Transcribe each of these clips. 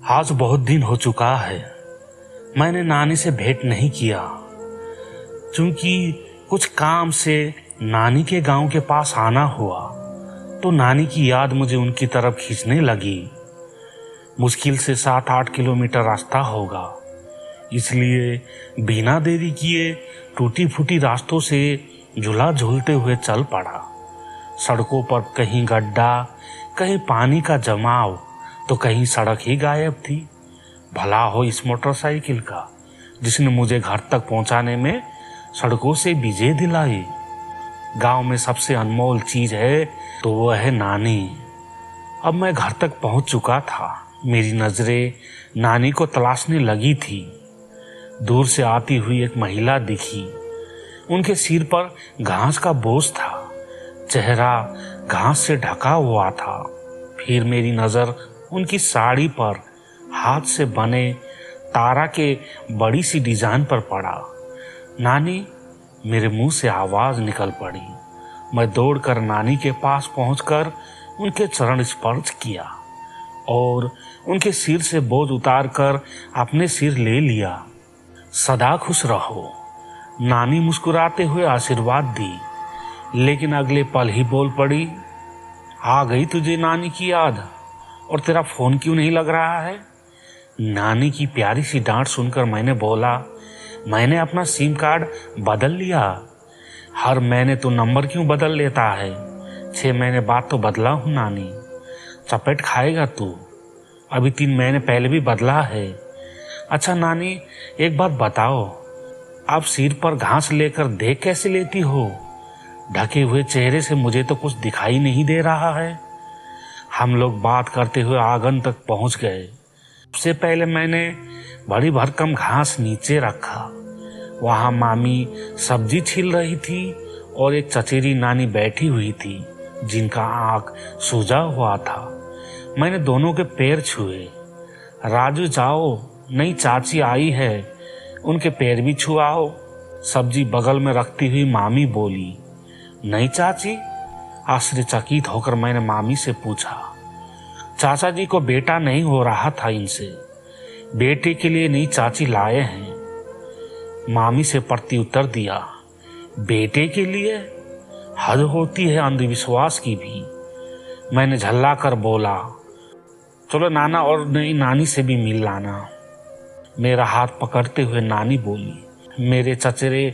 आज बहुत दिन हो चुका है मैंने नानी से भेंट नहीं किया, क्योंकि कुछ काम से नानी के गांव के पास आना हुआ तो नानी की याद मुझे उनकी तरफ खींचने लगी। मुश्किल से 7-8 किलोमीटर रास्ता होगा, इसलिए बिना देरी किए टूटी फूटी रास्तों से झूला झूलते हुए चल पड़ा। सड़कों पर कहीं गड्ढा, कहीं पानी का जमाव, तो कहीं सड़क ही गायब थी। भला हो इस मोटरसाइकिल का जिसने मुझे घर तक पहुंचाने में सड़कों से विजय दिलाई। गांव में सबसे अनमोल चीज है तो वह है नानी। अब मैं घर तक पहुंच चुका था। मेरी नजरें नानी को तलाशने लगी थी। दूर से आती हुई एक महिला दिखी। उनके सिर पर घास का बोझ था, चेहरा घास से ढका हुआ था। फिर मेरी नजर उनकी साड़ी पर हाथ से बने तारा के बड़ी सी डिजाइन पर पड़ा। नानी, मेरे मुंह से आवाज निकल पड़ी। मैं दौड़कर नानी के पास पहुंचकर उनके चरण स्पर्श किया और उनके सिर से बोझ उतारकर अपने सिर ले लिया। सदा खुश रहो, नानी मुस्कुराते हुए आशीर्वाद दी, लेकिन अगले पल ही बोल पड़ी, आ गई तुझे नानी की याद, और तेरा फोन क्यों नहीं लग रहा है? नानी की प्यारी सी डांट सुनकर मैंने बोला, मैंने अपना सिम कार्ड बदल लिया। हर महीने तो नंबर क्यों बदल लेता है? 6 महीने बाद तो बदला हूँ नानी। चपेट खाएगा तू, अभी 3 महीने पहले भी बदला है। अच्छा नानी, एक बात बताओ, आप सिर पर घास लेकर देख कैसे लेती हो? ढके हुए चेहरे से मुझे तो कुछ दिखाई नहीं दे रहा है। हम लोग बात करते हुए आंगन तक पहुंच गए। सबसे पहले मैंने बड़ी भरकम घास नीचे रखा। वहां मामी सब्जी छील रही थी और एक चचेरी नानी बैठी हुई थी जिनका आंख सूजा हुआ था। मैंने दोनों के पैर छुए। राजू जाओ, नई चाची आई है, उनके पैर भी छुआओ। सब्जी बगल में रखती हुई मामी बोली, नई चाची? आश्चर्यचकित होकर मैंने मामी से पूछा। चाचा जी को बेटा नहीं हो रहा था इनसे, बेटे के लिए नई चाची लाए हैं। मामी से प्रति उत्तर दिया, बेटे के लिए? हद होती है अंधविश्वास की भी। मैंने झल्ला कर बोला, चलो नाना और नई नानी से भी मिल लाना। मेरा हाथ पकड़ते हुए नानी बोली, मेरे चचेरे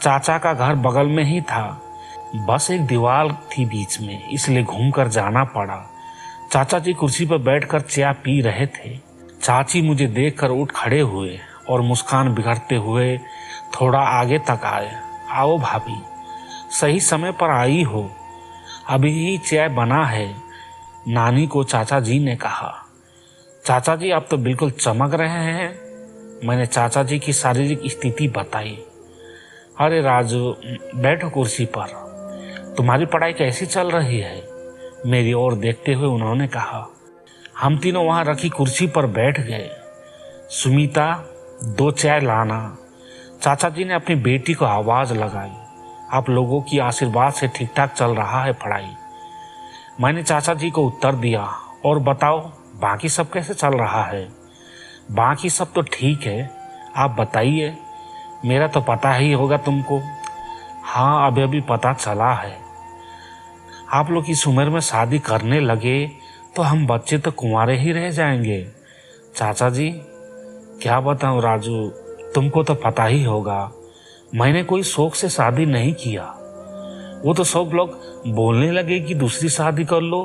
चाचा का घर बगल में ही था, बस एक दीवार थी बीच में, इसलिए घूमकर जाना पड़ा। चाचा जी कुर्सी पर बैठकर चाय पी रहे थे। चाची मुझे देखकर उठ खड़े हुए और मुस्कान बिखरते हुए थोड़ा आगे तक आए। आओ भाभी, सही समय पर आई हो, अभी ही चाय बना है, नानी को चाचा जी ने कहा। चाचा जी आप तो बिल्कुल चमक रहे हैं। मैंने चाचा जी की शारीरिक स्थिति बताई। अरे राजू, बैठो कुर्सी पर, तुम्हारी पढ़ाई कैसी चल रही है? मेरी ओर देखते हुए उन्होंने कहा। हम तीनों वहां रखी कुर्सी पर बैठ गए। सुमिता, 2 चाय लाना। चाचा जी ने अपनी बेटी को आवाज लगाई। आप लोगों की आशीर्वाद से ठीक ठाक चल रहा है पढ़ाई। मैंने चाचा जी को उत्तर दिया, और बताओ बाकी सब कैसे चल रहा है? बाकी सब तो ठीक है, आप बताइए, मेरा तो पता ही होगा तुमको। हाँ, अभी अभी पता चला है। आप लोग इस उम्र में शादी करने लगे तो हम बच्चे तो कुंवारे ही रह जाएंगे। चाचा जी, क्या बताऊं राजू, तुमको तो पता ही होगा, मैंने कोई शौक से शादी नहीं किया। वो तो सब लोग बोलने लगे कि दूसरी शादी कर लो,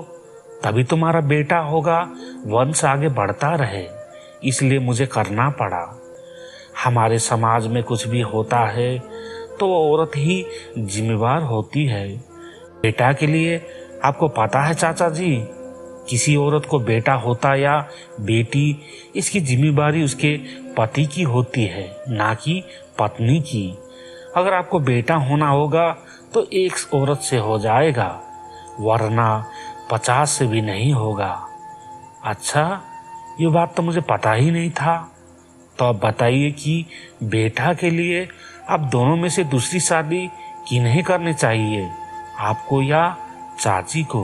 तभी तुम्हारा बेटा होगा, वंश आगे बढ़ता रहे, इसलिए मुझे करना पड़ा। हमारे समाज में कुछ भी होता है तो वो औरत ही जिम्मेवार होती है। बेटा के लिए आपको पता है चाचा जी, किसी औरत को बेटा होता या बेटी, इसकी जिम्मेदारी उसके पति की होती है, ना कि पत्नी की। अगर आपको बेटा होना होगा तो एक औरत से हो जाएगा, वरना 50 से भी नहीं होगा। अच्छा, ये बात तो मुझे पता ही नहीं था। तो अब बताइए कि बेटा के लिए अब दोनों में से दूसरी शादी किन्हें करनी चाहिए, आपको या चाची को?